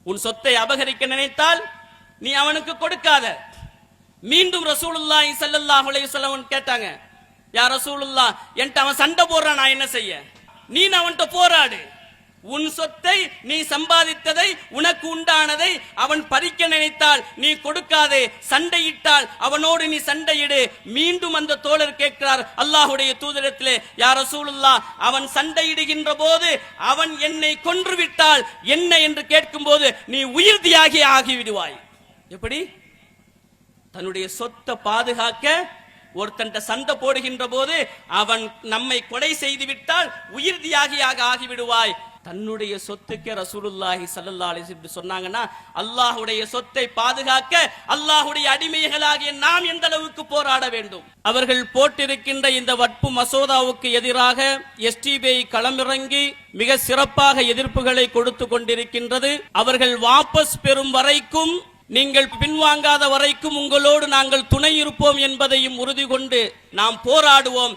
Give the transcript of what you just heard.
உன் சொத்தை அபகரிக்க நினைத்தால் நீ அவனுக்கு கொடுக்காத. மீண்டும் ரசூலுல்லாஹி ஸல்லல்லாஹு அலைஹி வஸல்லம் கேட்டாங்க, யா ரசூலுல்லாஹ், என்கிட்ட அவன் சண்டை போடுறான், நான் என்ன செய்ய? நீ அவன்கிட்ட போராடு. உன் சொத்தை, நீ சம்பாதித்ததை, உனக்கு உண்டானதை அவன் பறிக்க நினைத்தால் நீ கொடுக்காதே. சண்டையிட்டால் அவனோடு நீ சண்டையிடு. மீண்டும் அந்த தோழர் கேட்கிறார் அல்லாஹ்வுடைய தூதரிடத்திலே, யா ரசூலுல்லாஹ், அவன் சண்டையிடுகின்ற போது அவன் என்னை கொன்று விட்டால் என்ன என்று கேட்கும் போது நீ உயிர் தியாகி ஆகிவிடுவாய். எப்படி? தன்னுடைய சொத்தை பாதுகாக்க ஒருத்தன் சண்டை போடுகின்ற போது அவன் நம்மை கொலை செய்து விட்டால் உயிர் தியாகியாக ஆகிவிடுவாய். தன்னுடைய சொத்துக்கே ரசூலுல்லாஹி ஸல்லல்லாஹு அலைஹி வஸல்லம் சொன்னாங்கன்னா, அல்லாஹ்வுடைய சொத்தை பாதுகாக்க அல்லாஹ்வுடைய அடிமைகளாகிய நாம் எந்த அளவுக்கு போராட வேண்டும். அவர்கள் போட்டிருக்கின்ற இந்த வட்பு மசோதாவுக்கு எதிராக எஸ்டிபிஐ களமிறங்கி மிக சிறப்பாக எதிர்ப்புகளை கொடுத்து கொண்டிருக்கின்றது. அவர்கள் வாபஸ் பெறும் வரைக்கும், நீங்கள் பின்வாங்காத வரைக்கும் உங்களோடு நாங்கள் துணை இருப்போம் என்பதையும் உறுதி கொண்டு நாம் போராடுவோம்.